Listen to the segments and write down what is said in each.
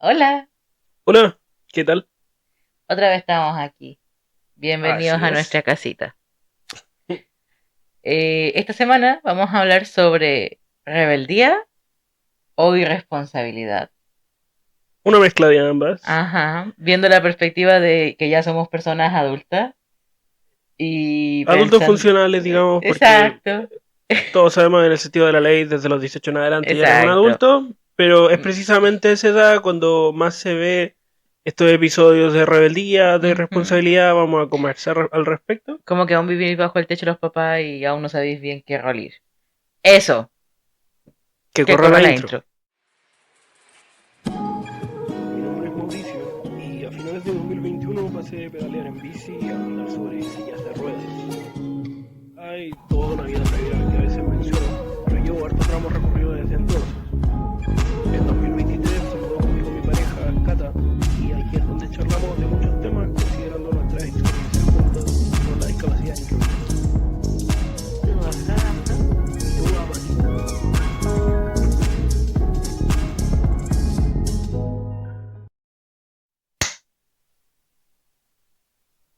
Hola, Hola, ¿qué tal? otra vez estamos aquí. Bienvenidos Así a es. nuestra casita. Esta semana vamos a hablar sobre rebeldía o irresponsabilidad. Una mezcla de ambas. Ajá, viendo la perspectiva de que ya somos personas adultas y Adultos pensando... funcionales, digamos, porque Exacto, todos sabemos en el sentido de la ley, desde los 18 en adelante ya eres un exacto. adulto, pero es Mm, precisamente esa edad cuando más se ve estos episodios de rebeldía, de ujú. irresponsabilidad. Vamos a conversar al respecto. Como que aún vivís bajo el techo de los papás y aún no sabéis bien qué rol ir. Eso, Que que corra corra la la intro. intro. Mi nombre es Mauricio y a finales de 2021 pasé de pedalear en bici a andar sobre sillas de ruedas. Hay toda una vida previa que a veces menciono, pero llevo harto tramo recorrido desde entonces. En 2023 se mudó conmigo mi pareja, Cata, y aquí es donde charlamos de muchos temas considerando nuestras experiencias juntos con la discapacidad incluida. Hola, Mati.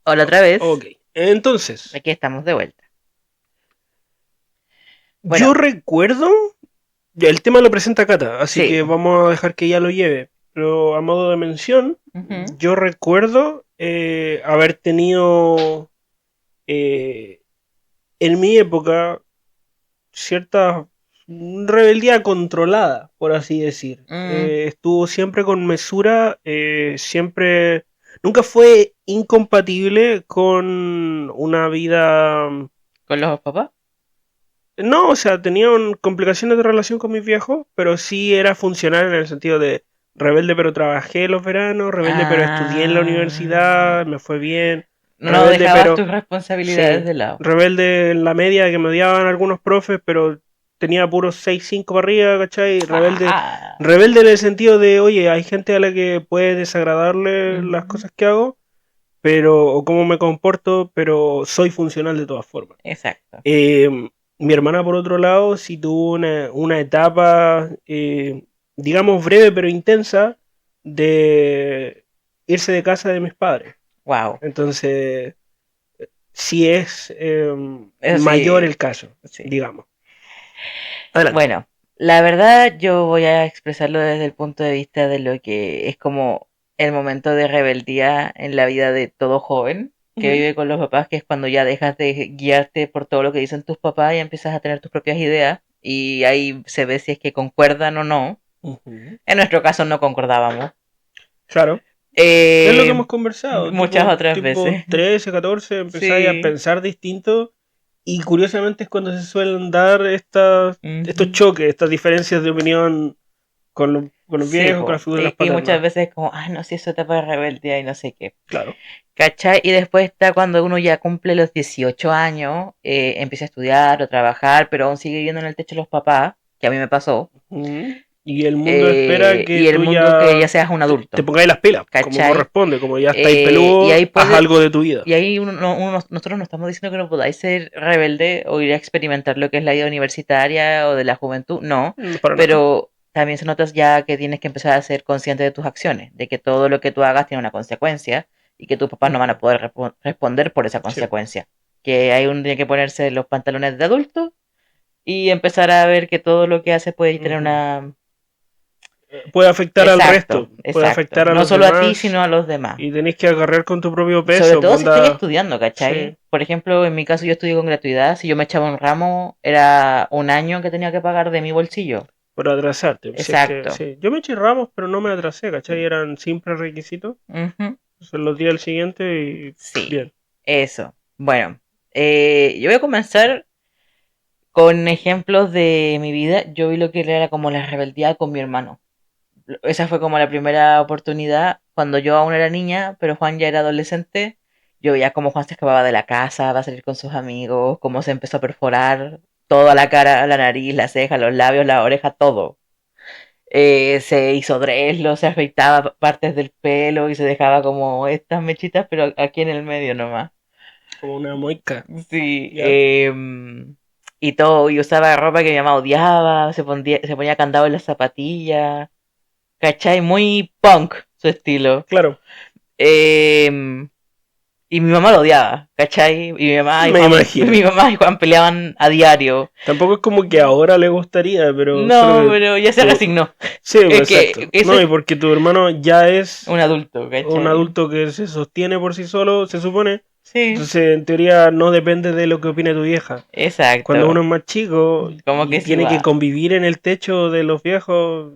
Hola otra vez, Ok, entonces, aquí estamos de vuelta. Bueno, yo recuerdo, ya el tema lo presenta Cata, así sí. que vamos a dejar que ella lo lleve, pero a modo de mención, Ujú. yo recuerdo haber tenido eh, en mi época cierta rebeldía controlada, por así decir. Mm, Estuvo siempre con mesura, siempre... Nunca fue incompatible con una vida... ¿Con los papás? No, o sea, tenían complicaciones de relación con mis viejos, pero sí era funcional en el sentido de rebelde pero trabajé los veranos, rebelde pero estudié en la Ah, universidad, me fue bien, no rebelde dejabas pero tus responsabilidades sí, de lado. rebelde en la media que me odiaban algunos profes, pero tenía puros 6,5 para arriba, ¿cachai? Rebelde, Ah, rebelde en el sentido de, oye, hay gente a la que puede desagradarle las ujú, cosas que hago, pero, o cómo me comporto, pero soy funcional de todas formas. exacto. Eh, Mi hermana, por otro lado, sí tuvo una etapa, digamos, breve pero intensa de irse de casa de mis padres. Wow. Entonces, si es Eso mayor sí, el caso, sí. digamos. Adelante. Bueno, la verdad yo voy a expresarlo desde el punto de vista de lo que es como el momento de rebeldía en la vida de todo joven que Ujú, vive con los papás, que es cuando ya dejas de guiarte por todo lo que dicen tus papás y empiezas a tener tus propias ideas y ahí se ve si es que concuerdan o no. ujú. En nuestro caso no concordábamos. Claro, es lo que hemos conversado, Muchas otras tipo veces. 13, 14, empezáis a Sí. pensar distinto y curiosamente es cuando se suelen dar estos Ujú. choques, estas diferencias de opinión con los Sí, viejos, con po. las figuras Y muchas paternas. veces como, ah, no, si eso etapa de rebeldía y no sé qué. Claro. ¿Cachai? Y después está cuando uno ya cumple los 18 años, empieza a estudiar o trabajar, pero aún sigue viviendo en el techo de los papás, que a mí me pasó, Ujú. Y el mundo espera que y el tú mundo que ya ya seas un te adulto, pongáis las pilas, como ¿cachai? corresponde, como ya estáis Y ahí peludo, haz puede, algo de tu vida. y ahí nosotros no estamos diciendo que no podáis ser rebelde o ir a experimentar lo que es la vida universitaria o de la juventud, no, Para nada. pero también se notas ya que tienes que empezar a ser consciente de tus acciones, de que todo lo que tú hagas tiene una consecuencia y que tus papás no van Ujú. a poder responder por esa Sí. consecuencia. Que hay uno tiene que ponerse los pantalones de adulto y empezar a ver que todo lo que hace puede tener Ujú. una... Puede afectar al Exacto, resto, puede exacto. afectar a No los solo a ti, demás sino a los demás. y tenéis que agarrar con tu propio Sobre peso. todo si estáis Onda, estudiando, ¿cachai? sí, Por ejemplo, en mi caso yo estudié con gratuidad. Si yo me echaba un ramo, era un año que tenía que pagar de mi bolsillo. por atrasarte. Si es que, Exacto. sí. Yo me eché ramos, pero no me atrasé, ¿cachai? Eran simples requisitos. Ujú. Se los di al siguiente y Sí, bien. eso. Bueno, yo voy a comenzar con ejemplos de mi vida. Yo vi lo que era como la rebeldía con mi hermano. Esa fue como la primera oportunidad cuando yo aún era niña, pero Juan ya era adolescente. Yo veía cómo Juan se escapaba de la casa, va a salir con sus amigos, cómo se empezó a perforar toda la cara, la nariz, la ceja, los labios, la oreja, todo. Se hizo dreslo, se afeitaba partes del pelo y se dejaba como estas mechitas, pero aquí en el medio nomás. Como una moica, Sí, ¿ya? y todo, y usaba ropa que mi mamá odiaba, se ponía candado en las zapatillas. ¿cachai? Muy punk su estilo. Claro, Eh, y mi mamá lo odiaba, ¿cachai? Y me imagino. Mi mamá y Juan peleaban a diario. Tampoco es como que ahora le gustaría, pero solo No, que pero ya se tú... resignó. Sí, pues, Es que exacto. eso No, y es porque tu hermano ya es un adulto, un ¿cachai? adulto que se sostiene por sí solo, se supone. Sí, Entonces, en teoría, no depende de lo que opine tu vieja. Cuando uno exacto. es más chico Como y que sí tiene que va. convivir en el techo de los viejos,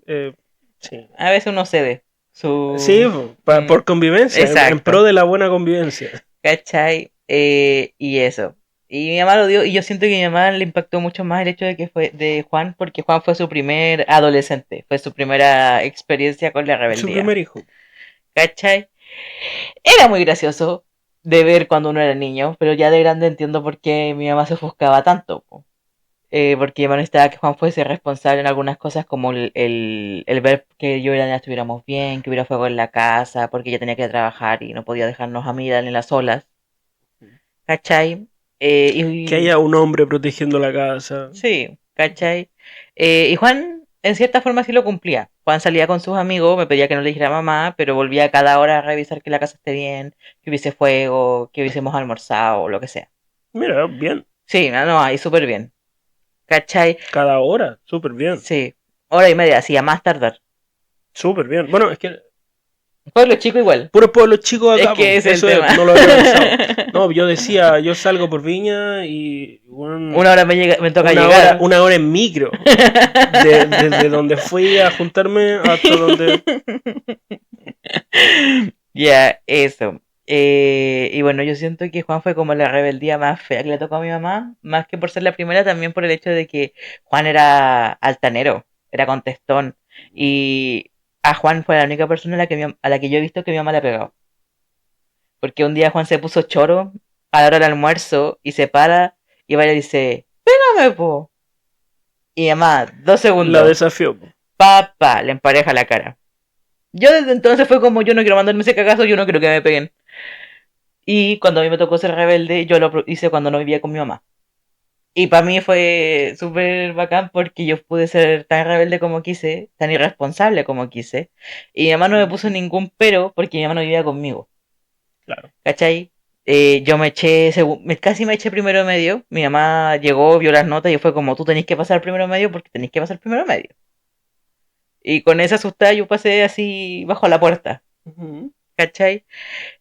sí. A veces uno cede Sí, su... Mm, por convivencia, en pro exacto, de la buena convivencia. ¿cachai? Y eso. Y mi mamá lo dio, y yo siento que a mi mamá le impactó mucho más el hecho de que fue de Juan, porque Juan fue su primer adolescente, fue su primera experiencia con la Su rebeldía, primer hijo. ¿cachai? Era muy gracioso de ver cuando uno era niño, pero ya de grande entiendo por qué mi mamá se ofuscaba tanto, po. Porque mi mamá necesitaba que Juan fuese responsable en algunas cosas como el ver que yo y la niña estuviéramos bien, que hubiera fuego en la casa, porque ella tenía que trabajar y no podía dejarnos a mí y en las olas, ¿cachai? Que Y haya un hombre protegiendo la casa. sí, ¿cachai? Y Juan en cierta forma sí lo cumplía. Juan salía con sus amigos, me pedía que no le dijera a mamá, pero volvía cada hora a revisar que la casa esté bien, que hubiese fuego, que hubiésemos almorzado o lo que sea. Mira, bien. Sí, no, no, ahí súper bien. ¿Cachai? Cada hora, súper bien. Sí, hora y media, sí, a más tardar. Súper bien. Bueno, es que Pueblo chico igual. puros pueblos chicos Es acá, po. que ese es el Eso es, tema. no lo había pensado. No, yo decía, yo salgo por Viña y Una hora me toca llegar. una hora en micro. Desde donde fui a juntarme hasta donde. Ya, eso. Y bueno, yo siento que Juan fue como la rebeldía más fea que le tocó a mi mamá, más que por ser la primera, también por el hecho de que Juan era altanero, era contestón. Y a Juan fue la única persona a la que yo he visto que mi mamá le ha pegado. Porque un día Juan se puso choro a la hora del almuerzo y se para y va y le dice, pégame, po. Y mi mamá, dos La segundos, desafió, po. papá, le empareja la cara. Yo desde entonces fue como yo no quiero mandarme ese cagazo, yo no quiero que me peguen. Y cuando a mí me tocó ser rebelde, yo lo hice cuando no vivía con mi mamá. Y para mí fue súper bacán porque yo pude ser tan rebelde como quise, tan irresponsable como quise. Y mi mamá no me puso ningún pero porque mi mamá no vivía conmigo. Claro. ¿Cachai? Yo me eché, casi me eché primero medio. Mi mamá llegó, vio las notas y fue como, tú tenés que pasar primero medio porque tenés que pasar primero medio. Y con esa asustada yo pasé así bajo la puerta. Ujú. ¿Cachai?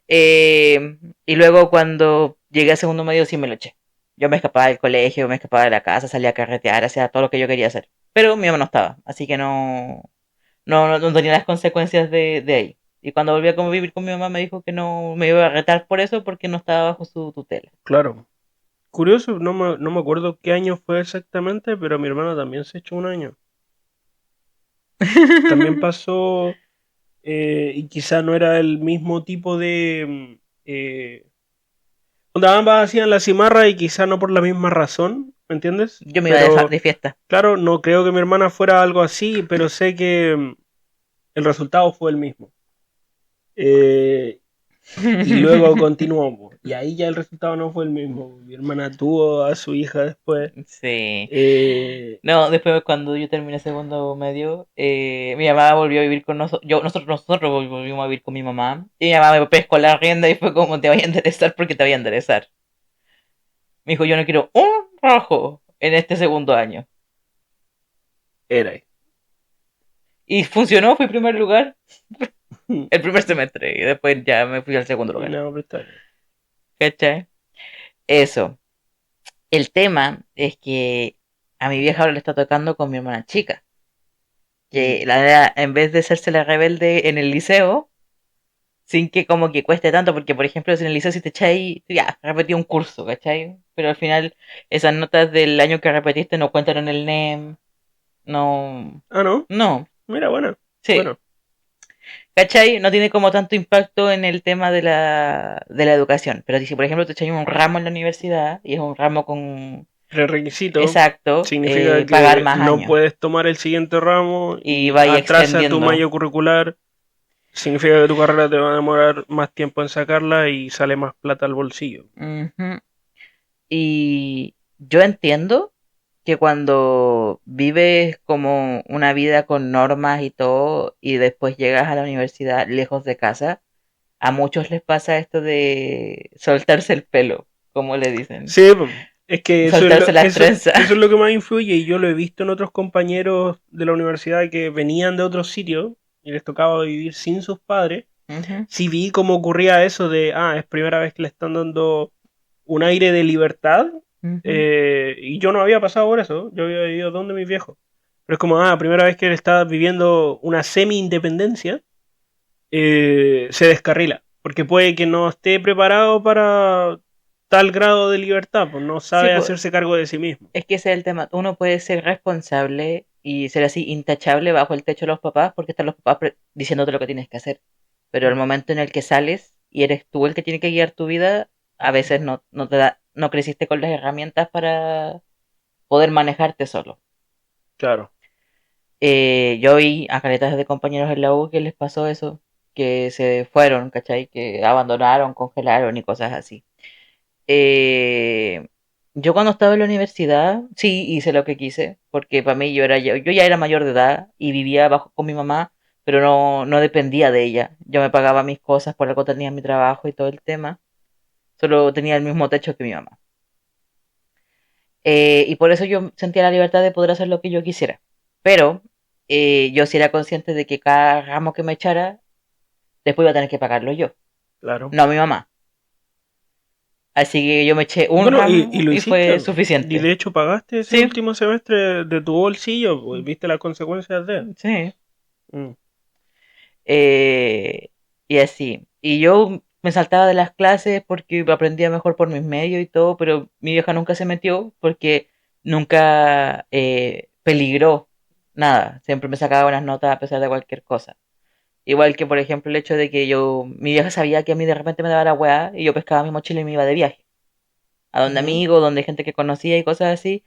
Y luego cuando llegué a segundo medio sí me lo eché. Yo me escapaba del colegio, me escapaba de la casa, salía a carretear, hacía todo lo que yo quería hacer. Pero mi mamá no estaba, así que no tenía las consecuencias de ahí. Y cuando volví a convivir con mi mamá me dijo que no me iba a retar por eso porque no estaba bajo su tutela. Claro. Curioso, no me acuerdo qué año fue exactamente, pero mi hermano también se echó un año. También pasó, y quizá no era el mismo tipo de... donde ambas hacían la cimarra y quizá no por la misma razón, ¿me entiendes? Yo me iba Pero, de fiesta. claro, no creo que mi hermana fuera algo así, pero sé que el resultado fue el mismo. Eh, y luego continuó, po. Y ahí ya el resultado no fue el mismo. Mi hermana tuvo a su hija después. Sí. Eh, No, después cuando yo terminé segundo medio, mi mamá volvió a vivir con nosotros. Nosotros volvimos a vivir con mi mamá. Y mi mamá me pescó la rienda y fue como te voy a enderezar porque te voy a enderezar. Me dijo, yo no quiero un rojo en este segundo año. era ahí. Y funcionó, fui primer lugar el primer semestre. Y después ya me fui al segundo lugar. No, pero está bien. ¿Cachai? Eso. El tema es que a mi vieja ahora le está tocando con mi hermana chica. Que en vez de hacerse la rebelde en el liceo, sin que como que cueste tanto, porque por ejemplo si en el liceo si te echáis, ya, repetí un curso, ¿cachai? Pero al final esas notas del año que repetiste no cuentan en el NEM, no, Ah, ¿no? no, Mira, bueno. sí, Bueno, ¿cachai? No tiene como tanto impacto en el tema de la educación, pero si por ejemplo te echáis un ramo en la universidad y es un ramo con, prerequisito exacto, significa pagar que más no años puedes tomar el siguiente ramo y y vais atrasa tu extendiendo. malla curricular. Significa que tu carrera te va a demorar más tiempo en sacarla y sale más plata al bolsillo. Ujú. Y yo entiendo que cuando vives como una vida con normas y todo y después llegas a la universidad lejos de casa, a muchos les pasa esto de soltarse el pelo, como le dicen, Sí, po, es que soltarse las trenzas. eso es lo que más influye y yo lo he visto en otros compañeros de la universidad que venían de otros sitios y les tocaba vivir sin sus padres. Ujú, Sí vi cómo ocurría eso de, es primera vez que le están dando un aire de libertad ujú. y yo no había pasado por eso, yo había vivido donde mis viejos. Pero es como, primera vez que él está viviendo una semi-independencia, se descarrila, porque puede que no esté preparado para tal grado de libertad, pues no Sí, sabe pues hacerse cargo de sí mismo. es que ese es el tema. Uno puede ser responsable y ser así intachable bajo el techo de los papás porque están los papás diciéndote lo que tienes que hacer. Pero el momento en el que sales y eres tú el que tiene que guiar tu vida, a veces no te da, no creciste con las herramientas para poder manejarte solo. Claro. Yo vi a caletas de compañeros en la U que les pasó eso, que se fueron, ¿cachai? Que abandonaron, congelaron y cosas así. Eh, yo cuando estaba en la universidad, sí hice lo que quise, porque para mí yo ya era mayor de edad y vivía bajo con mi mamá, pero no dependía de ella. Yo me pagaba mis cosas, por algo tenía mi trabajo y todo el tema. Solo tenía el mismo techo que mi mamá. Y por eso yo sentía la libertad de poder hacer lo que yo quisiera. Pero yo sí era consciente de que cada ramo que me echara, después iba a tener que pagarlo yo, Claro. no mi mamá. Así que yo me eché un Bueno, y ramo lo y hiciste, fue y suficiente. de hecho pagaste ese Sí, último semestre de tu bolsillo, pues viste las consecuencias de. sí. Mm. Eh, y así. Y yo me saltaba de las clases porque aprendía mejor por mis medios y todo, pero mi vieja nunca se metió porque nunca peligró nada. Siempre me sacaba buenas notas a pesar de cualquier cosa. Igual que, por ejemplo, el hecho de que mi vieja sabía que a mí de repente me daba la weá y yo pescaba mi mochila y me iba de viaje. A donde Ujú. amigos, donde gente que conocía y cosas así.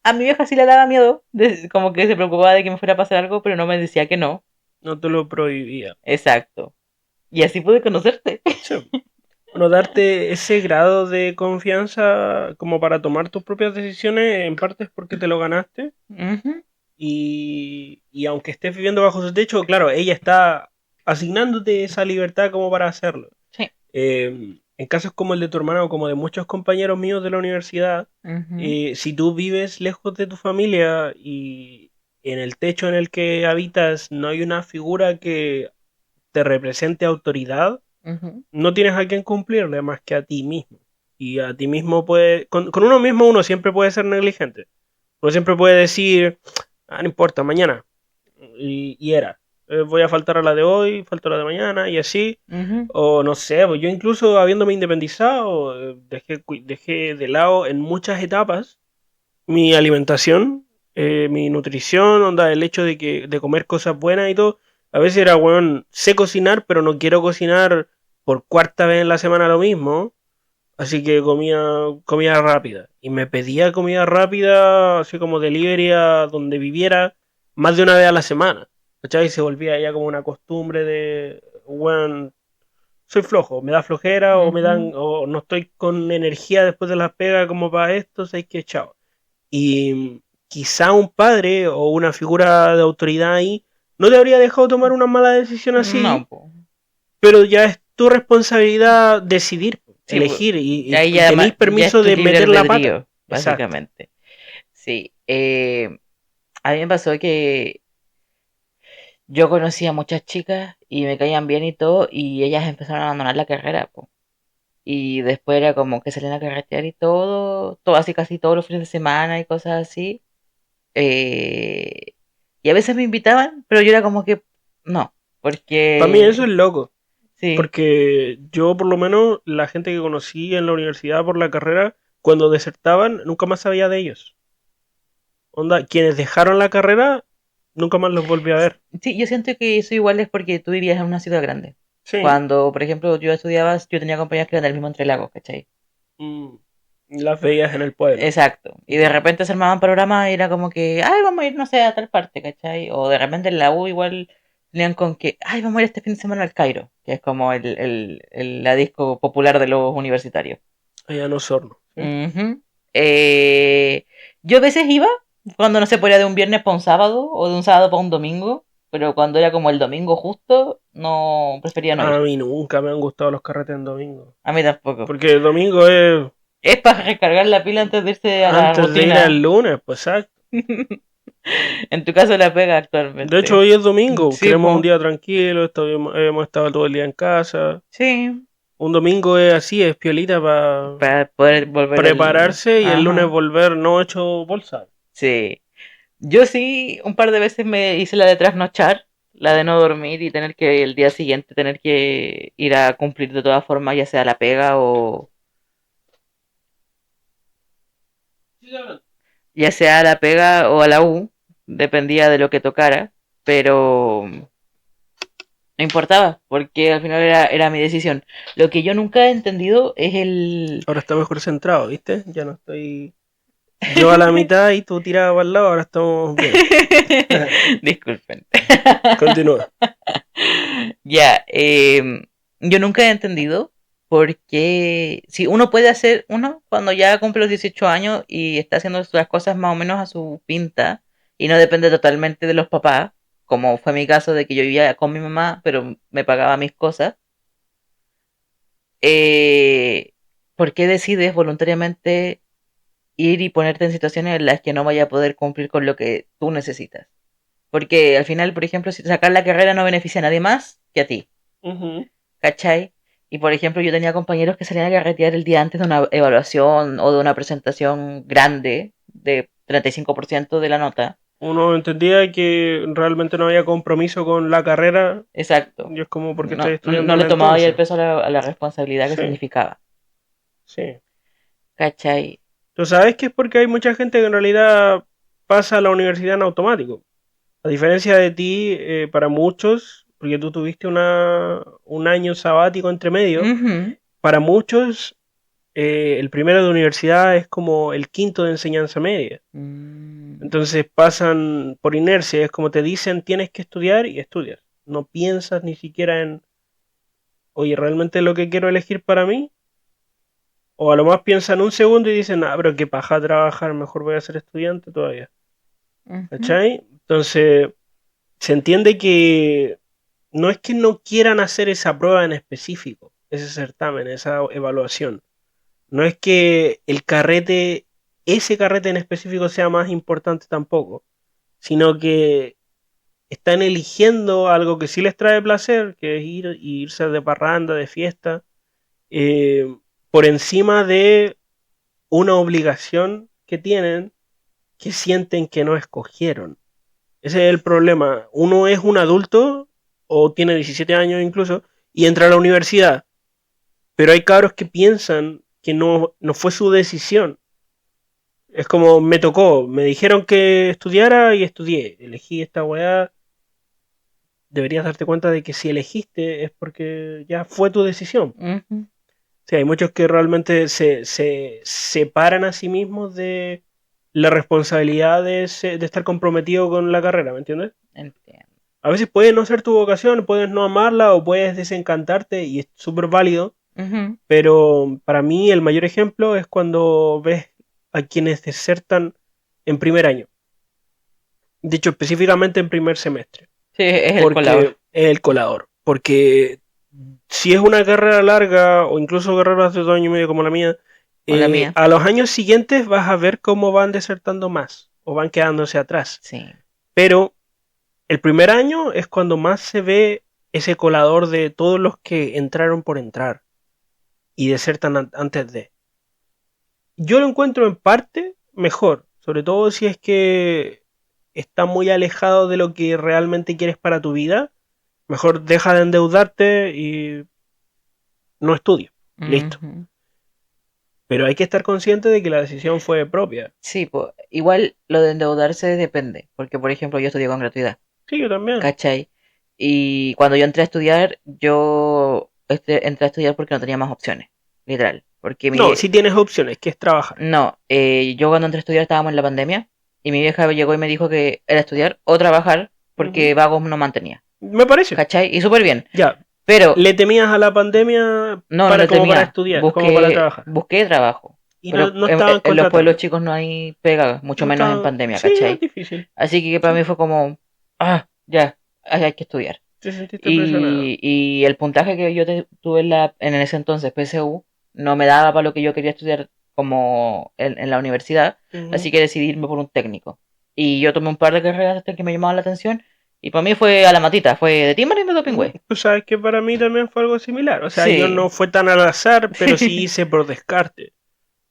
A mi vieja sí le daba miedo, como que se preocupaba de que me fuera a pasar algo, pero no me decía que no. No te lo prohibía. Exacto. Y así pude conocerte. Sí. Bueno, darte ese grado de confianza como para tomar tus propias decisiones, en parte es porque te lo ganaste. Ujú, Y aunque estés viviendo bajo su techo, claro, ella está asignándote esa libertad como para hacerlo. sí. En casos como el de tu hermano o como de muchos compañeros míos de la universidad, Ujú, si tú vives lejos de tu familia y en el techo en el que habitas no hay una figura que te represente autoridad, ujú, no tienes a quien cumplirle más que a ti mismo. Y a ti mismo puede, con uno mismo uno siempre puede ser negligente. Uno siempre puede decir, no importa, mañana. Y era. Voy a faltar a la de hoy, falto a la de mañana y así. ujú, O no sé, pues yo incluso habiéndome independizado, dejé de lado en muchas etapas mi alimentación, mi nutrición, onda, el hecho de comer cosas buenas y todo. A veces era, weón, sé cocinar, pero no quiero cocinar por cuarta vez en la semana lo mismo. Así que comía comida rápida. Y me pedía comida rápida, así como delivery a donde viviera, más de una vez a la semana. ¿Cachai? Y se volvía ya como una costumbre de, bueno, soy flojo, me da flojera o me dan, ujú. o no estoy con energía después de las pegas como para esto, sé que chao. Y quizá un padre o una figura de autoridad ahí no te habría dejado tomar una mala decisión No, así, po. pero ya es tu responsabilidad decidir, Sí, po. elegir Ahí y ya, tenéis ya es permiso tu de libre meter la pata. albedrío, Exacto. básicamente. Sí. A mí me pasó que yo conocía a muchas chicas y me caían bien y todo, y ellas empezaron a abandonar la carrera, po. Y después era como que salían a carretear y todo así casi todos los fines de semana y cosas así. Eh, y a veces me invitaban, pero yo era como que no, Para mí eso porque es loco, sí, porque yo por lo menos la gente que conocí en la universidad por la carrera, cuando desertaban, nunca más sabía de ellos. Onda, quienes dejaron la carrera, nunca más los volví a ver. sí, yo siento que eso igual es porque tú vivías en una ciudad grande. Sí. Cuando, por ejemplo, yo estudiaba, yo tenía compañeras que eran del mismo Entre Lagos, ¿cachai? Mm, las veías en el pueblo. Exacto. Y de repente se armaban programas y era como que, ay, vamos a ir, no sé, a tal parte, ¿cachai? O de repente en la U igual tenían con que, ay, vamos a ir este fin de semana al Cairo, que es como la disco popular de los universitarios. Allá en Osorno. ¿Sí? Ujú. Eh, yo a veces iba cuando no se podía de un viernes para un sábado o de un sábado para un domingo, pero cuando era como el domingo justo, no prefería no A ir. mí nunca me han gustado los carretes en domingo. A mí tampoco. Porque el domingo es Es para recargar la pila antes de irse a la antes de ir al rutina. lunes, pues exacto. En tu caso la pega De hecho, actualmente. hoy es domingo, Sí, queremos un po. día tranquilo, hemos estado todo el día en casa. Sí. Un domingo es así, es piolita para Para poder volver el... prepararse y el lunes Ajá. volver no hecho bolsa. Sí. Yo sí, un par de veces me hice la de trasnochar, la de no dormir y tener que el día siguiente tener que ir a cumplir de todas formas, ya sea la pega o ya sea a la pega o a la U, dependía de lo que tocara, pero no importaba, porque al final era mi decisión. Lo que yo nunca he entendido es el... Ahora está mejor centrado, ¿viste? Ya no estoy yo a la mitad y tú tirado para el lado, ahora estamos bien. Disculpen. Continúa. Ya, yo nunca he entendido por qué, si uno puede hacer, uno cuando ya cumple los 18 años y está haciendo las cosas más o menos a su pinta y no depende totalmente de los papás, como fue mi caso de que yo vivía con mi mamá, pero me pagaba mis cosas, eh, ¿por qué decides voluntariamente ir y ponerte en situaciones en las que no vaya a poder cumplir con lo que tú necesitas? Porque al final, por ejemplo, si sacar la carrera no beneficia a nadie más que a ti. Ujú. ¿Cachai? Y por ejemplo, yo tenía compañeros que salían a carretear el día antes de una evaluación o de una presentación grande de 35% de la nota. Uno entendía que realmente no había compromiso con la carrera Exacto. y es como porque estoy No, no le estudiándola tomaba ya el entonces. peso a la responsabilidad que Sí, significaba. sí. ¿Cachai? Tú sabes que es porque hay mucha gente que en realidad pasa a la universidad en automático. A diferencia de ti, para muchos, porque tú tuviste un año sabático entre medio, Ujú. para muchos el primero de universidad es como el quinto de enseñanza media. Mm, Entonces pasan por inercia, es como te dicen tienes que estudiar y estudias. No piensas ni siquiera en, oye, ¿realmente es lo que quiero elegir para mí? O a lo más piensan un segundo y dicen, ah, pero qué paja trabajar, mejor voy a ser estudiante todavía. ujú, ¿Cachai? Entonces, se entiende que no es que no quieran hacer esa prueba en específico, ese certamen, esa evaluación. No es que el carrete, ese carrete en específico sea más importante tampoco, sino que están eligiendo algo que sí les trae placer, que es ir y irse de parranda, de fiesta, eh, por encima de una obligación que tienen que sienten que no escogieron. Ese es el problema. Uno es un adulto o tiene 17 años incluso y entra a la universidad, pero hay cabros que piensan que no fue su decisión. Es como me tocó, me dijeron que estudiara y estudié. Elegí esta weá. Deberías darte cuenta de que si elegiste es porque ya fue tu decisión. ujú. Sí, hay muchos que realmente se separan a sí mismos de la responsabilidad de estar comprometido con la carrera, ¿me entiendes? Entiendo. A veces puede no ser tu vocación, puedes no amarla o puedes desencantarte y es súper válido, Ujú. pero para mí el mayor ejemplo es cuando ves a quienes desertan en primer año, de hecho específicamente en primer semestre, Sí, es el colador. porque es el colador, porque si es una carrera larga o incluso carreras de 2 años y medio como la mía, O la mía. a los años siguientes vas a ver cómo van desertando más o van quedándose atrás. Sí. Pero el primer año es cuando más se ve ese colador de todos los que entraron por entrar y desertan antes de. Yo lo encuentro en parte mejor, sobre todo si es que está muy alejado de lo que realmente quieres para tu vida. Mejor deja de endeudarte y no estudia. Listo. Ujú. Pero hay que estar consciente de que la decisión fue propia. Sí, pues, igual lo de endeudarse depende, porque por ejemplo yo estudié con gratuidad, Sí, yo también. ¿cachai? Y cuando yo entré a estudiar, yo entré a estudiar porque no tenía más opciones, literal. Porque No, sí tienes opciones, que es trabajar. no, yo cuando entré a estudiar estábamos en la pandemia y mi vieja llegó y me dijo que era estudiar o trabajar porque Ujú. vagos no mantenía, Me parece. ¿cachai? Y súper bien. Ya. Pero ¿Le temías a la pandemia no le como para temía, estudiar, como para trabajar? busqué trabajo. Y no, Pero no estaban en los pueblos contratando. chicos no hay pega, mucho No menos en estaban... pandemia, Sí, es ¿cachai? difícil. Así que para Sí. mí fue como, ya, hay que estudiar. Te sentiste presionado. Y el puntaje que yo tuve en ese entonces, PSU, no me daba para lo que yo quería estudiar como en la universidad, Ujú. así que decidí irme por un técnico. Y yo tomé un par de carreras hasta que me llamaban la atención, y para mí fue a la matita, fue de Timber y de Dopingüe. Tú sabes que para mí también fue algo similar. O sea, yo Sí. no fue tan al azar, pero sí hice por descarte.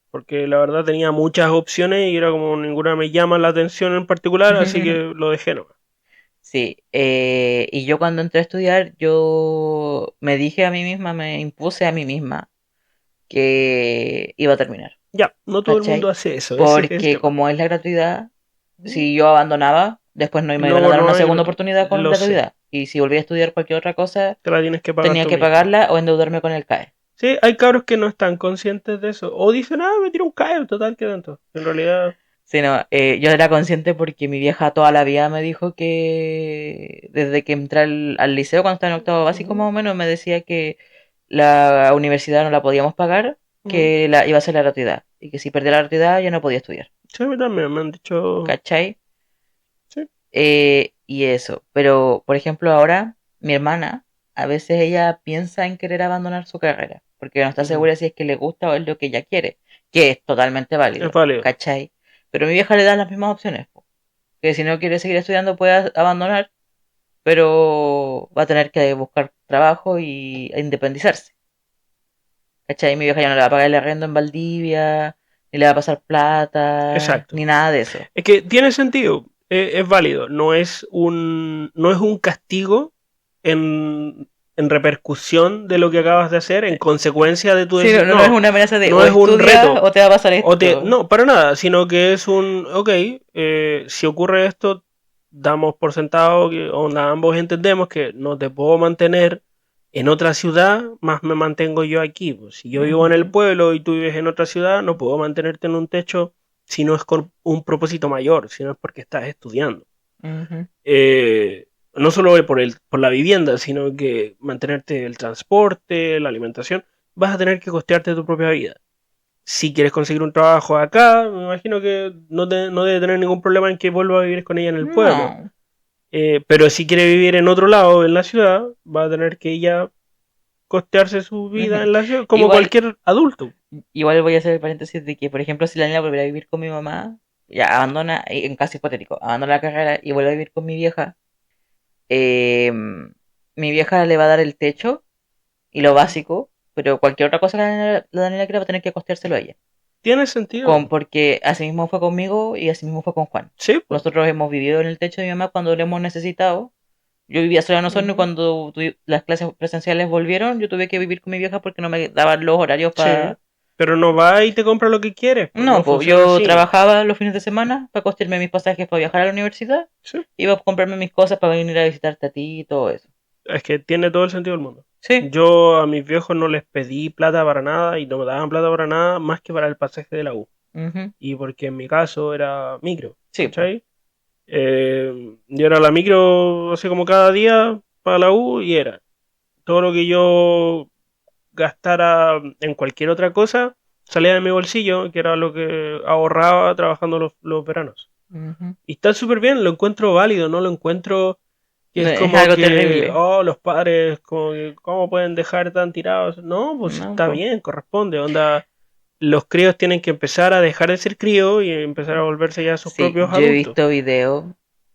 Porque la verdad tenía muchas opciones y era como ninguna me llama la atención en particular, así que lo dejé nomás. Sí, y yo cuando entré a estudiar, yo me dije a mí misma, me impuse a mí misma que iba a terminar, Ya, no todo el mundo ¿cachai? hace eso, ese es el Porque tema. como es la gratuidad, Ujú. si yo abandonaba, después no me iban a No, dar no una hay, segunda oportunidad con lo sé. gratuidad. Y si volvía a estudiar cualquier otra cosa, Te la tienes que pagar tenía tú que mismo. pagarla o endeudarme con el CAE. Sí, hay cabros que no están conscientes de eso. O dicen, me tiro un callo, total, que tanto. En realidad, Sí, no, yo era consciente porque mi vieja toda la vida me dijo que desde que entré al liceo, cuando estaba en octavo básico ujú, más o menos, me decía que la universidad no la podíamos pagar, ujú. que iba a ser la gratuidad. Y que si perdía la gratuidad ya no podía estudiar. Sí, a mí también me han dicho, ¿Cachai? sí. Y eso. Pero, por ejemplo, ahora mi hermana, a veces ella piensa en querer abandonar su carrera, porque no está Ujú. segura si es que le gusta o es lo que ella quiere, que es totalmente Es válido, válido. ¿cachai? Pero mi vieja le da las mismas opciones, po, que si no quiere seguir estudiando puede abandonar, pero va a tener que buscar trabajo e independizarse, ¿cachai? Mi vieja ya no le va a pagar el arrendo en Valdivia, ni le va a pasar plata, Exacto. ni nada de eso. Es que tiene sentido, es válido, no es un castigo en repercusión de lo que acabas de hacer, en consecuencia de tu Sí, no, decisión. no es No, una amenaza de no o es un estudia reto, o te va a pasar esto. no, para nada, sino que es un, ok, si ocurre esto, damos por sentado que onda, ambos entendemos que no te puedo mantener en otra ciudad, más me mantengo yo aquí. Pues, si yo vivo en el Ujú, pueblo y tú vives en otra ciudad, no puedo mantenerte en un techo si no es con un propósito mayor, si no es porque estás estudiando. ujú. No solo por la vivienda, sino que mantenerte el transporte, la alimentación, vas a tener que costearte tu propia vida. Si quieres conseguir un trabajo acá, me imagino que no debe tener ningún problema en que vuelva a vivir con ella en el pueblo. No. Pero si quiere vivir en otro lado, en la ciudad, va a tener que ella costearse su vida Ujú. en la ciudad, como Igual, cualquier adulto. igual voy a hacer el paréntesis de que, por ejemplo, si la niña volviera a vivir con mi mamá, ya abandona, en caso hipotético, abandona la carrera y vuelve a vivir con mi vieja, eh, mi vieja le va a dar el techo y lo básico, pero cualquier otra cosa que la Daniela quiera va a tener que costeárselo a ella. Tiene sentido. Porque así mismo fue conmigo y así mismo fue con Juan. Sí, pues. Nosotros hemos vivido en el techo de mi mamá cuando lo hemos necesitado. Yo vivía sola en Osorno y Ujú. cuando las clases presenciales volvieron, yo tuve que vivir con mi vieja porque no me daban los horarios Sí. para... Pero no va y te compra lo que quieres, pues No, no pues funciona yo así. trabajaba los fines de semana para costearme mis pasajes para viajar a la universidad, Sí. iba a comprarme mis cosas para venir a visitarte a ti y todo eso. Es que tiene todo el sentido del mundo. Sí. Yo a mis viejos no les pedí plata para nada y no me daban plata para nada más que para el pasaje de la U. Ujú. Y porque en mi caso era micro, Sí, pues. ¿cachai? Yo era la micro así como cada día para la U y era todo lo que yo gastara en cualquier otra cosa salía de mi bolsillo, que era lo que ahorraba trabajando los veranos. Ujú. Y está súper bien, lo encuentro válido, no lo encuentro que No, es es como algo que, terrible. oh, los padres, como que, ¿cómo pueden dejar tan tirados? No, pues No, está pues. bien, corresponde. Onda, los críos tienen que empezar a dejar de ser críos y empezar a volverse ya sus Sí, propios yo he adultos. visto videos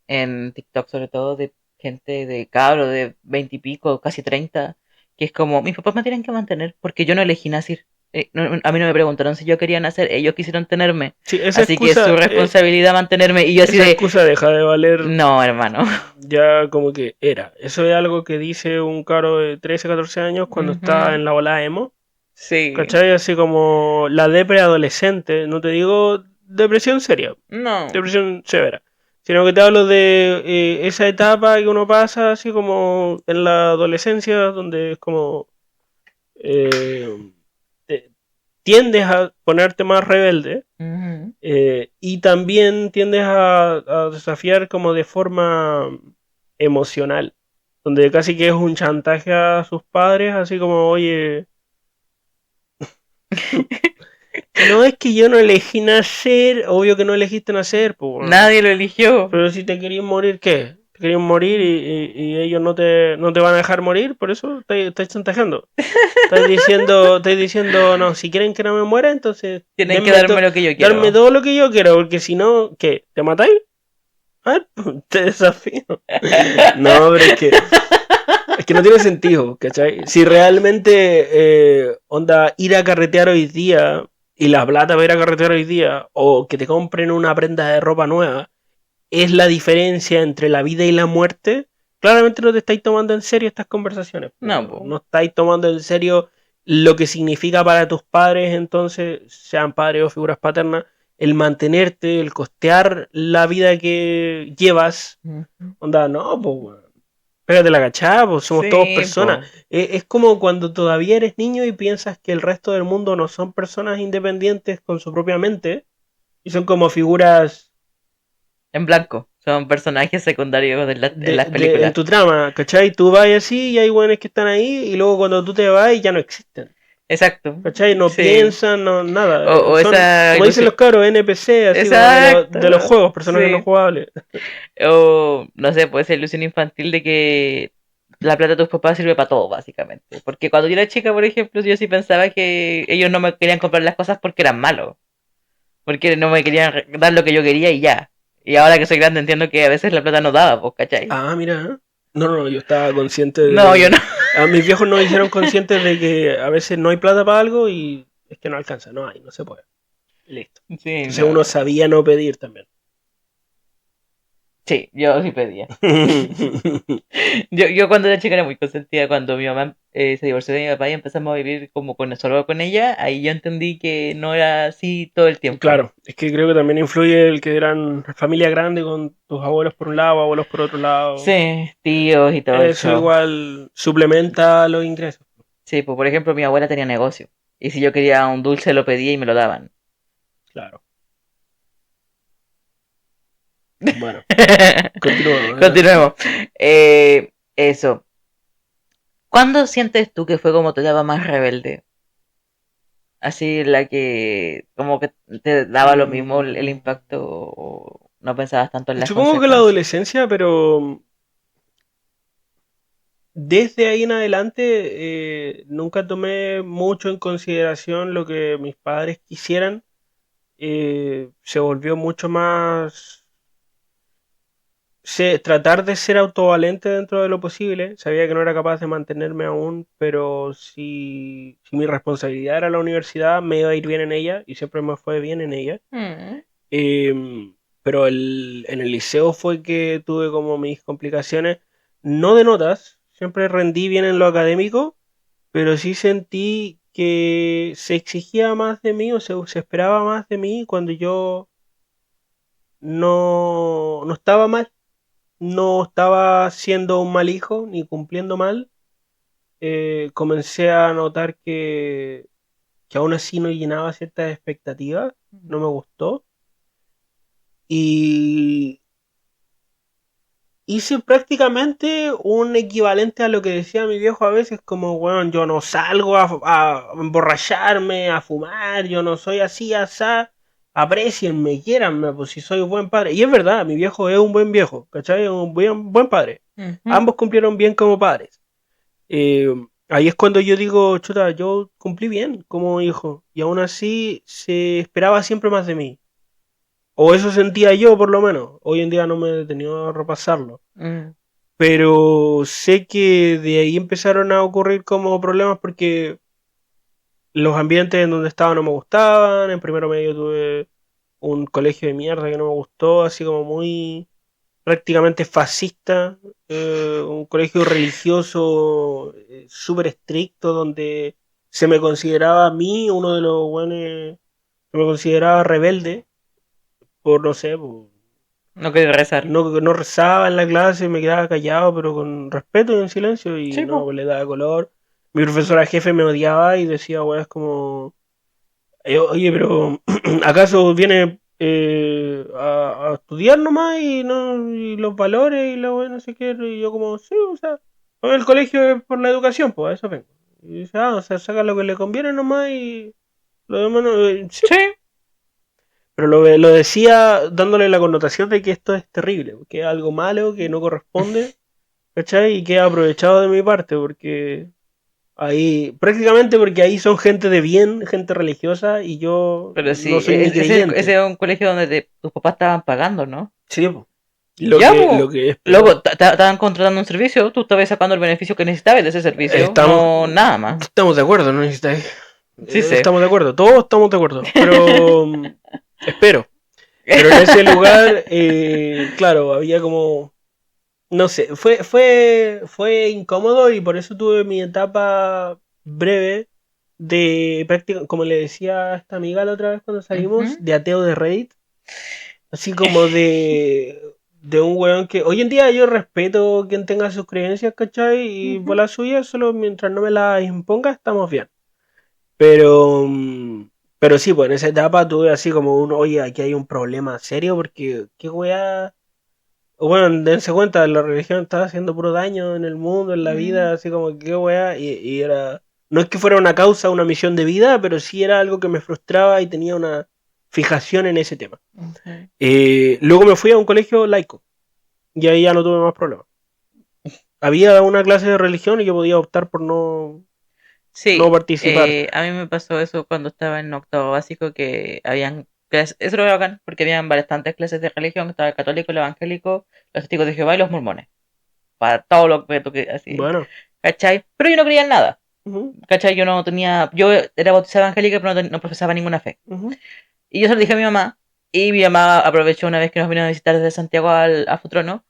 en TikTok sobre todo de gente de cabros de 20 y pico, casi 30, que es como, mis papás me tienen que mantener porque yo no elegí nacer. A mí no me preguntaron si yo quería nacer, ellos quisieron tenerme. Sí, Así que es su responsabilidad mantenerme. Y yo así esa de, excusa deja de valer no, hermano. ya como que era. Eso es algo que dice un caro de 13 14 años cuando está Ujú. en la bola emo. Sí. ¿Cachai? Así como la depre adolescente, no te digo depresión seria, No. depresión severa, sino que te hablo de esa etapa que uno pasa así como en la adolescencia, donde es como eh, te- tiendes a ponerte más rebelde Ujú. y también tiendes a desafiar como de forma emocional, donde casi que es un chantaje a sus padres, así como, oye, No es que yo no elegí nacer, obvio que no elegiste nacer, pues. Nadie lo eligió. Pero si te querían morir, ¿qué? Te querían morir y ellos no te van a dejar morir, por eso estáis chantajeando. Estáis diciendo, no, si quieren que no me muera, entonces Tienen que darme lo que yo darme quiero. todo lo que yo quiero, porque si no, ¿qué? ¿Te matáis? A ver, te desafío. No, pero es que no tiene sentido, ¿cachai? Si realmente, onda, ir a carretear hoy día y la plata para ir a carretear hoy día, o que te compren una prenda de ropa nueva, es la diferencia entre la vida y la muerte, claramente no te estáis tomando en serio estas conversaciones. No, po. No estáis tomando en serio lo que significa para tus padres, entonces, sean padres o figuras paternas, el mantenerte, el costear la vida que llevas. Ujú. Onda, no, pues, pégate la cachada, pues somos todos Sí, personas. po. Es como cuando todavía eres niño y piensas que el resto del mundo no son personas independientes con su propia mente y son como figuras En blanco. Son personajes secundarios en las en películas. tu trama, ¿cachai? Tú vas así y hay buenos que están ahí y luego cuando tú te vas ya no existen, Exacto. ¿cachai? No Sí. piensan, no, nada. O Son, esa como dicen ilusión. los cabros, NPC, así como Exacto. de los juegos, personajes no Sí. jugables. O no sé, puede ser ilusión infantil de que la plata de tus papás sirve para todo, básicamente. Porque cuando yo era chica, por ejemplo, yo sí pensaba que ellos no me querían comprar las cosas porque eran malos. Porque no me querían dar lo que yo quería y ya. Y ahora que soy grande entiendo que a veces la plata no daba, pues, ¿cachai? Ah, mira. No, no, yo estaba consciente No, yo de... no. A mis viejos nos hicieron conscientes de que a veces no hay plata para algo y es que no alcanza, no hay, no se puede. Listo. Sí, Entonces no. uno sabía no pedir también. Sí, yo sí pedía. Yo cuando era chica era muy consentida. Cuando mi mamá se divorció de mi papá y empezamos a vivir como solo con ella, ahí yo entendí que no era así todo el tiempo. Claro, es que creo que también influye el que eran familia grande con tus abuelos por un lado, abuelos por otro lado. Sí, tíos y todo el Eso show. igual suplementa los ingresos. Sí, pues por ejemplo mi abuela tenía negocio. Y si yo quería un dulce lo pedía y me lo daban. Claro. Bueno, continuamos. Continuemos. Eso. ¿Cuándo sientes tú que fue como tu etapa más rebelde? Así la que como que te daba lo mismo el Mm, impacto o no pensabas tanto en las supongo que la consecuencias. adolescencia, pero desde ahí en adelante nunca tomé mucho en consideración lo que mis padres quisieran. Se volvió mucho más tratar de ser autovalente dentro de lo posible. Sabía que no era capaz de mantenerme aún, pero si mi responsabilidad era la universidad, me iba a ir bien en ella y siempre me fue bien en ella. Mm. Pero en el liceo fue que tuve como mis complicaciones, no de notas, siempre rendí bien en lo académico, pero sí sentí que se exigía más de mí o se esperaba más de mí cuando yo no estaba mal, no estaba siendo un mal hijo ni cumpliendo mal. Comencé a notar que aún así no llenaba ciertas expectativas, no me gustó. Y hice prácticamente un equivalente a lo que decía mi viejo a veces, como, bueno, yo no salgo a emborracharme, a fumar, yo no soy así, asá, aprecienme, quiéranme, pues si soy un buen padre. Y es verdad, mi viejo es un buen viejo, ¿cachai? Es un buen padre. Ujú. Ambos cumplieron bien como padres. Eh, ahí es cuando yo digo, chuta, yo cumplí bien como hijo, y aún así se esperaba siempre más de mí. O eso sentía yo, por lo menos. Hoy en día no me he detenido a repasarlo. Mm. Pero sé que de ahí empezaron a ocurrir como problemas porque los ambientes en donde estaba no me gustaban. En primero medio tuve un colegio de mierda que no me gustó, así como muy prácticamente fascista. Un colegio religioso súper estricto donde se me consideraba a mí uno de los buenos, se me consideraba rebelde por no sé, No quería rezar. no rezaba en la clase, me quedaba callado, pero con respeto y en silencio, y Sí, no, pues. pues le daba color. Mi profesora jefe me odiaba y decía, weas, como, oye, pero ¿acaso viene a estudiar nomás y, no, y los valores y la wea, no sé qué? Y yo como, sí, o sea, el colegio es por la educación, pues a eso vengo. Y dice, o sea, saca lo que le conviene nomás y Lo demás no, sí. Sí. Pero lo decía dándole la connotación de que esto es terrible, que es algo malo, que no corresponde, ¿cachai? Y que es aprovechado de mi parte, porque ahí, prácticamente porque ahí son gente de bien, gente religiosa, y yo Pero no sí, soy ni ese creyente. es un colegio donde tus papás estaban pagando, ¿no? Sí, po. Ya, Lo pues. que es peor. Luego, estaban contratando un servicio, tú estabas sacando el beneficio que necesitabas de ese servicio, Estamos, no nada más. estamos de acuerdo, ¿no? Sí sé. Estamos de acuerdo, todos estamos de acuerdo, pero espero. Pero en ese lugar, claro, había como, no sé, fue incómodo y por eso tuve mi etapa breve de práctica, como le decía a esta amiga la otra vez cuando salimos, Ujú. de ateo de Reddit, así como de un weón que hoy en día yo respeto quien tenga sus creencias, ¿cachai? Y por Ujú. las suyas, solo mientras no me las imponga, estamos bien. Pero, pero sí, pues en esa etapa tuve así como un, oye, aquí hay un problema serio porque qué weá. Bueno, dense cuenta, la religión estaba haciendo puro daño en el mundo, en la vida, Mm, así como qué weá. Y era, no es que fuera una causa, una misión de vida, pero sí era algo que me frustraba y tenía una fijación en ese tema. ujú. Luego me fui a un colegio laico y ahí ya no tuve más problemas. Había una clase de religión y yo podía optar por no Sí, participar. a mí me pasó eso cuando estaba en octavo básico, que habían clases, eso lo bacán, porque habían bastantes clases de religión, estaba el católico, el evangélico, los testigos de Jehová y los mormones, para todo lo que toque así, Bueno. ¿cachai? Pero yo no creía en nada, Ujú, ¿cachai? Yo era bautizada evangélica, pero no profesaba ninguna fe. ujú. Y yo se lo dije a mi mamá, y mi mamá aprovechó una vez que nos vino a visitar desde Santiago a Futrono,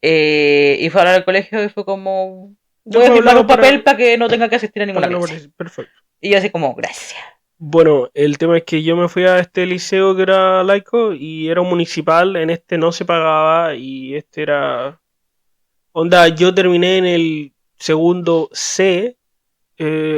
y fue a hablar al colegio y fue como, voy a Dejó firmar un hablado papel para que no tenga que asistir a para ninguna que no clase. participe. Perfecto. Y yo así como, gracias. Bueno, el tema es que yo me fui a este liceo que era laico y era un municipal, en este no se pagaba y este era... Onda, yo terminé en el segundo C,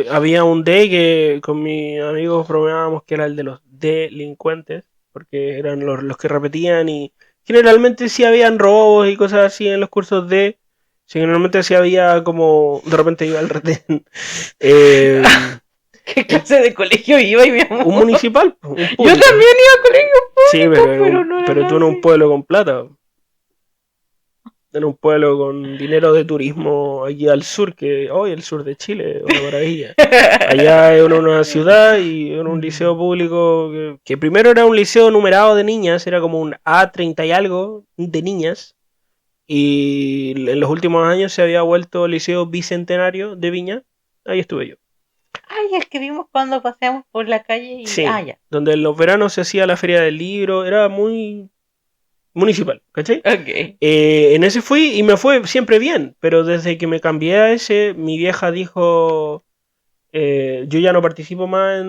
había un D que con mis amigos bromeábamos que era el de los delincuentes, porque eran los que repetían y generalmente sí habían robos y cosas así en los cursos D, generalmente sí había como, de repente iba al retén. Eh, ¿Qué clase de colegio iba y mi un amor? municipal, un Yo público. también iba a colegio Sí, público, pero no eran pero tú en un así. pueblo con plata, en un pueblo con dinero de turismo allí al sur, que hoy el sur de Chile, una maravilla. Allá en una ciudad y en un liceo público que primero era un liceo numerado de niñas, era como un A30 y algo de niñas, y en los últimos años se había vuelto liceo bicentenario de Viña, ahí estuve yo. Ay, el que vimos cuando paseamos por la calle y... Sí, Ah, ya. donde en los veranos se hacía la feria del libro, era muy municipal, ¿cachai? Ok. En ese fui y me fue siempre bien, pero desde que me cambié a ese, mi vieja dijo, yo ya no participo más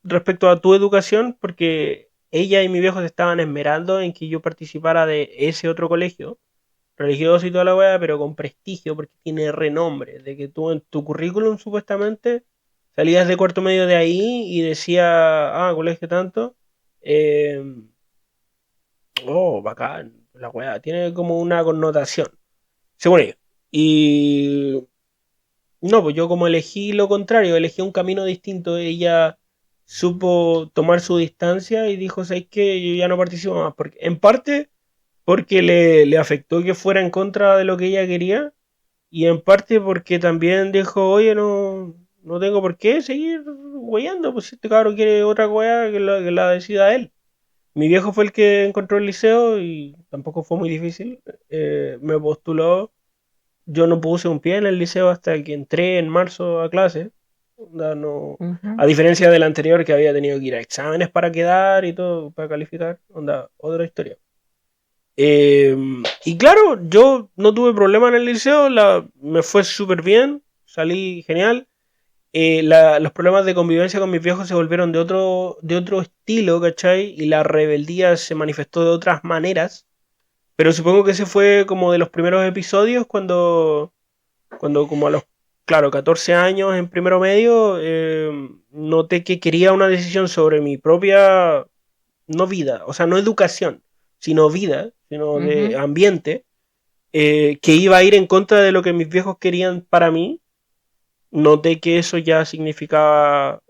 respecto a tu educación porque ella y mi viejo se estaban esmerando en que yo participara de ese otro colegio, religioso y toda la weá, pero con prestigio porque tiene renombre, de que tú en tu currículum supuestamente salías de cuarto medio de ahí y decía, colegio tanto, eh, bacán, la weá, tiene como una connotación, según ellos. Y no, pues yo como elegí lo contrario, elegí un camino distinto, ella supo tomar su distancia y dijo, ¿sabes qué? Yo ya no participo más, porque en parte porque le afectó que fuera en contra de lo que ella quería y en parte porque también dijo, oye, no tengo por qué seguir weyando, pues si este cabrón quiere otra weá que la decida él. Mi viejo fue el que encontró el liceo y tampoco fue muy difícil. Me postuló. Yo no puse un pie en el liceo hasta que entré en marzo a clase. Onda, no, Ujú. a diferencia del anterior que había tenido que ir a exámenes para quedar y todo, para calificar. Onda, otra historia. Eh, y claro, yo no tuve problema en el liceo, me fue súper bien, salí genial. Los problemas de convivencia con mis viejos se volvieron de otro estilo, ¿cachai? Y la rebeldía se manifestó de otras maneras. Pero supongo que ese fue como de los primeros episodios cuando como a los, claro, 14 años en primero medio, noté que quería una decisión sobre mi propia, no vida, o sea, no educación, sino vida, sino de Ujú. ambiente, que iba a ir en contra de lo que mis viejos querían para mí. Noté que eso ya significaba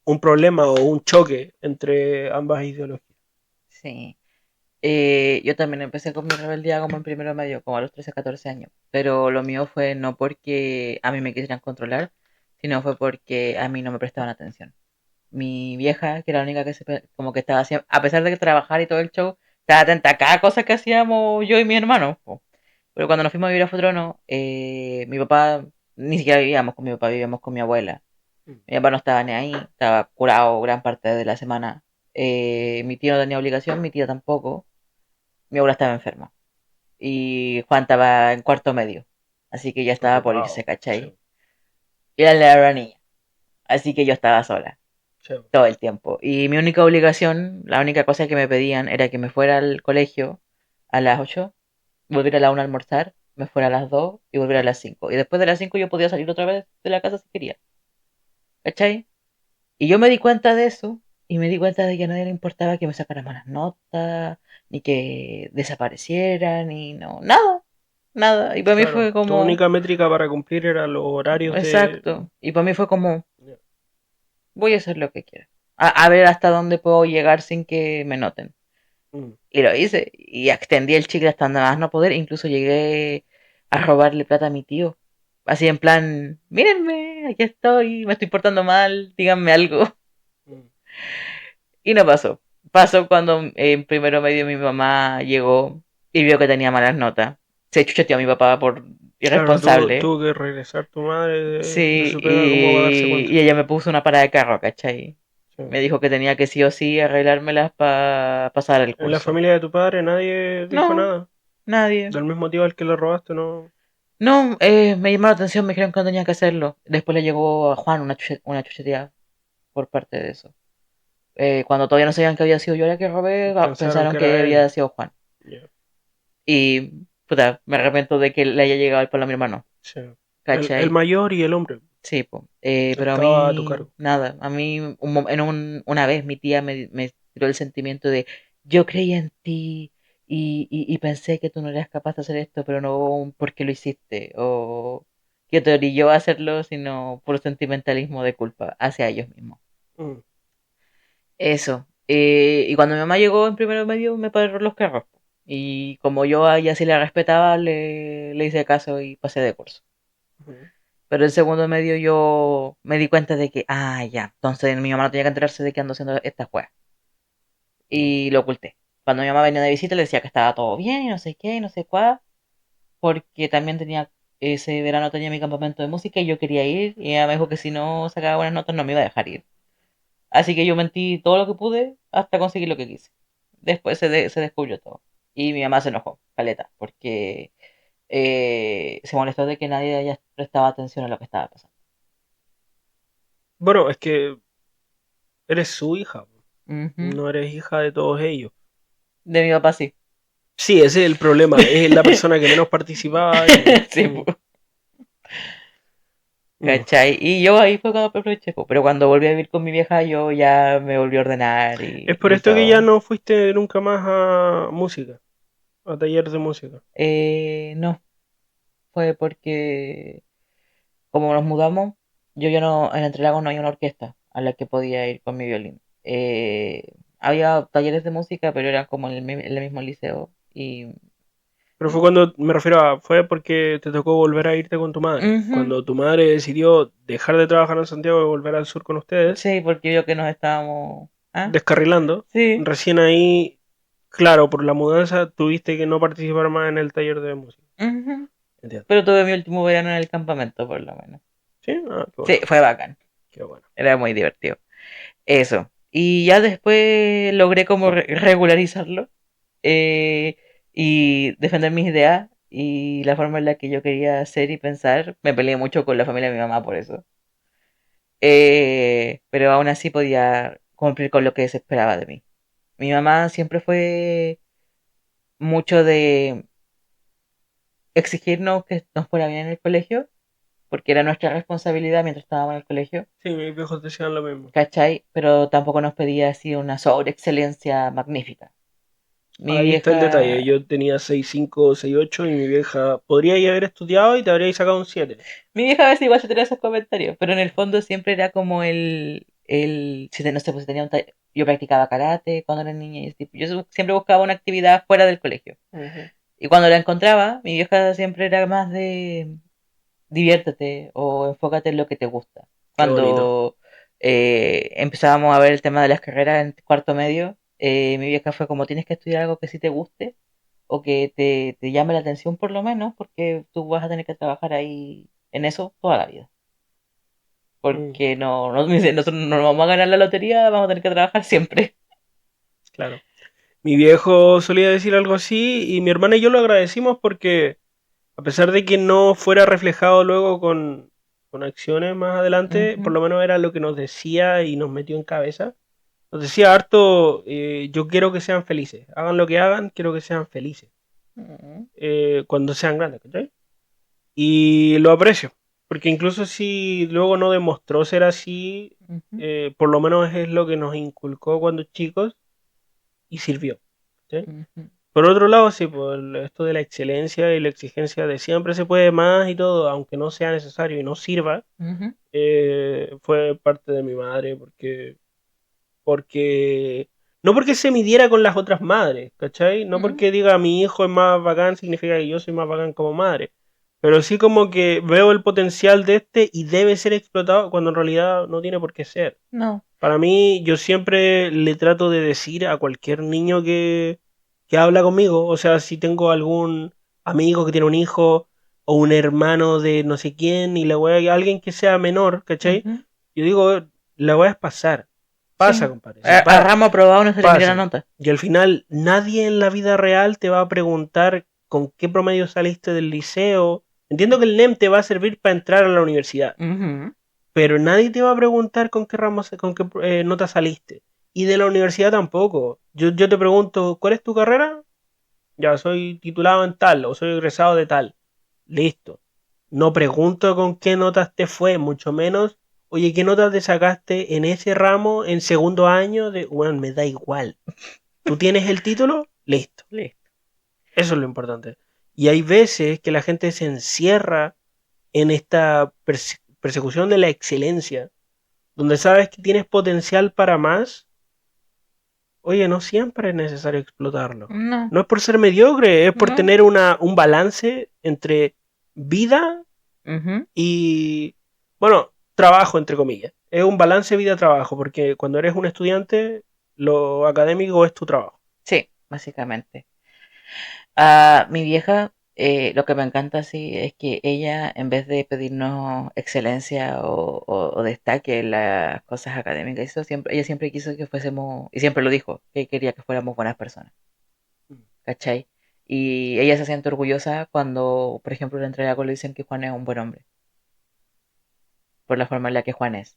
un problema o un choque entre ambas ideologías. Sí. Yo también empecé con mi rebeldía como en primero medio, como a los 13 14 años. Pero lo mío fue no porque a mí me quisieran controlar, sino fue porque a mí no me prestaban atención. Mi vieja, que era la única que como que estaba haciendo, a pesar de que trabajar y todo el show, estaba atenta a cada cosa que hacíamos yo y mi hermano. Po. Pero cuando nos fuimos a vivir a Futrono, mi papá, ni siquiera vivíamos con mi papá, vivíamos con mi abuela. Mm. Mi papá no estaba ni ahí, estaba curado gran parte de la semana. Mi tío no tenía obligación, mi tía tampoco. Mi abuela estaba enferma. Y Juan estaba en cuarto medio. Así que ya estaba por irse, Ocupado. Sí, ¿cachai? Y era la niña. Así que yo estaba sola sí. todo el tiempo. Y mi única obligación, la única cosa que me pedían era que me fuera al colegio a las 8, volviera a la 1 a almorzar, me fuera a las 2 y volviera a las 5. Y después de las 5 yo podía salir otra vez de la casa si quería. ¿Cachai? Y yo me di cuenta de eso y me di cuenta de que a nadie le importaba que me sacara malas notas, ni que desapareciera, ni no, nada, nada. Y para mí Claro, fue tu como, única métrica para cumplir era los horarios de... exacto. Y para mí fue como, voy a hacer lo que quiera. A ver hasta dónde puedo llegar sin que me noten. Mm. Y lo hice. Y extendí el chicle hasta nada más no poder. Incluso llegué a robarle plata a mi tío. Así en plan, mírenme, aquí estoy, me estoy portando mal, díganme algo. Mm. Y no pasó. Pasó cuando en primero medio mi mamá llegó y vio que tenía malas notas. Se chucheteó a mi papá por Claro, irresponsable. tuvo que regresar tu madre de Sí, su pega como va a darse cuenta. y ella me puso una parada de carro, ¿cachai? Sí. Me dijo que tenía que sí o sí arreglármelas para pasar el En la curso. familia de tu padre nadie dijo No, nada. nadie. Del mismo motivo al que le robaste, no. No, me llamó la atención, me dijeron que no tenía que hacerlo. Después le llegó a Juan una chucheteada por parte de eso. Cuando todavía no sabían que había sido yo la que robé, Pensaron pensaron que que era él. había sido Juan. Ya. Y, puta, me arrepiento de que le haya llegado el palo a mi hermano. Sí. El ¿Cachai? mayor y el hombre Sí, po. Pero a estaba a tu mí, cargo. nada. A mí, una vez mi tía me tiró el sentimiento de yo creí en ti y pensé que tú no eras capaz de hacer esto, pero no porque lo hiciste. O que te orilló a hacerlo, sino por sentimentalismo de culpa hacia ellos mismos. Mm. Eso. Y cuando mi mamá llegó en primero medio, me pararon los carros. Y como yo a ella sí la respetaba, le hice caso y pasé de curso. Ujú. Pero en segundo medio yo me di cuenta de que, ya, entonces mi mamá no tenía que enterarse de que ando haciendo esta juega. Mm. Y lo oculté. Cuando mi mamá venía de visita le decía que estaba todo bien y no sé qué y no sé cuál, porque también tenía, ese verano tenía mi campamento de música y yo quería ir y ella me dijo que si no sacaba buenas notas no me iba a dejar ir. Así que yo mentí todo lo que pude hasta conseguir lo que quise. Después se descubrió todo. Y mi mamá se enojó, caleta, porque se molestó de que nadie haya prestado atención a lo que estaba pasando. Bueno, es que eres su hija, Ujú. no eres hija de todos ellos. De mi papá sí. Sí, ese es el problema. Es la persona que menos participaba y. Sí, Mm. Mm. ¿cachai? Y yo ahí fue cuando aproveché, po. Pero cuando volví a vivir con mi vieja, yo ya me volví a ordenar Es por y esto que ya todo. no fuiste nunca más a música, a taller de música. No, fue porque como nos mudamos, yo ya no, en Entrelagos no hay una orquesta a la que podía ir con mi violín. Había talleres de música, pero eran como en el mismo liceo. Y Pero fue cuando, me refiero a, fue porque te tocó volver a irte con tu madre. ujú, Cuando tu madre decidió dejar de trabajar en Santiago y volver al sur con ustedes, sí, porque vio que nos estábamos. Ah, descarrilando, sí. recién ahí, claro, por la mudanza tuviste que no participar más en el taller de música. Ujú. Entiendo. Pero tuve mi último verano en el campamento, por lo menos. Sí, ah, qué Sí, bueno, fue bacán. qué bueno. Era muy divertido. Eso. Y ya después logré como regularizarlo eh, y defender mis ideas y la forma en la que yo quería ser y pensar. Me peleé mucho con la familia de mi mamá por eso. Pero aún así podía cumplir con lo que se esperaba de mí. Mi mamá siempre fue mucho de exigirnos que nos fuera bien en el colegio, porque era nuestra responsabilidad mientras estábamos en el colegio. Sí, mis viejos decían lo mismo. ¿Cachai? Pero tampoco nos pedía así una sobreexcelencia magnífica. Mi Ahí está el vieja, detalle. Yo tenía 6,5, 6,8 y mi vieja podría haber estudiado y te habría sacado un 7. mi vieja a veces igual se tenía esos comentarios, pero en el fondo siempre era como el, no sé, pues si tenía yo practicaba karate cuando era niña y ese tipo. Siempre buscaba una actividad fuera del colegio. Ujú. Y cuando la encontraba, mi vieja siempre era más de diviértete o enfócate en lo que te gusta. Qué bonito. Cuando empezábamos a ver el tema de las carreras en cuarto medio, mi vieja fue como tienes que estudiar algo que sí te guste o que te llame la atención por lo menos, porque tú vas a tener que trabajar ahí en eso toda la vida. Mm, Porque me dice, nosotros no nos vamos a ganar la lotería, vamos a tener que trabajar siempre. claro. Mi viejo solía decir algo así y mi hermana y yo lo agradecimos porque a pesar de que no fuera reflejado luego con acciones más adelante, por Ujú, lo menos era lo que nos decía y nos metió en cabeza. Nos decía harto, yo quiero que sean felices. Hagan lo que hagan, quiero que sean felices. ujú, Cuando sean grandes, ¿cachai? Y lo aprecio. Porque incluso si luego no demostró ser así, ujú, por lo menos es lo que nos inculcó cuando chicos y sirvió. ¿Cachai? ujú, Por otro lado, sí, pues esto de la excelencia y la exigencia de siempre se puede más y todo, aunque no sea necesario y no sirva, ujú, fue parte de mi madre porque no porque se midiera con las otras madres, ¿cachai? No ujú. porque diga mi hijo es más bacán significa que yo soy más bacán como madre, pero sí como que veo el potencial de este y debe ser explotado cuando en realidad no tiene por qué ser. No. Para mí, yo siempre le trato de decir a cualquier niño que habla conmigo, o sea, si tengo algún amigo que tiene un hijo o un hermano de no sé quién y la wea, alguien que sea menor, ¿cachai? Ujú. Yo digo, la wea es pasar. Pasa, Sí. compadre. Si A ramo aprobado no se le mira la pasa. nota. Y al final, nadie en la vida real te va a preguntar con qué promedio saliste del liceo. Entiendo que el NEM te va a servir para entrar a la universidad, Ujú. pero nadie te va a preguntar con qué ramos, con qué nota saliste. Y de la universidad tampoco. Yo te pregunto, ¿cuál es tu carrera? Ya, soy titulado en tal o soy egresado de tal. Listo. No pregunto con qué notas te fue, mucho menos, oye, ¿qué notas te sacaste en ese ramo en segundo año? Bueno, me da igual. ¿Tú tienes el título? Listo. Listo. Eso es lo importante. Y hay veces que la gente se encierra en esta persecución de la excelencia donde sabes que tienes potencial para más, oye, no siempre es necesario explotarlo. No. No es por ser mediocre, es por No. tener un balance entre vida Ujú. y, bueno, trabajo, entre comillas. Es un balance vida-trabajo, porque cuando eres un estudiante, lo académico es tu trabajo. Sí, básicamente. A mi vieja, lo que me encanta sí es que ella, en vez de pedirnos excelencia o destaque en las cosas académicas, ella siempre quiso que fuésemos, y siempre lo dijo, que quería que fuéramos buenas personas, ¿cachai? Y ella se siente orgullosa cuando, por ejemplo, le entrega algo le dicen que Juan es un buen hombre, por la forma en la que Juan es,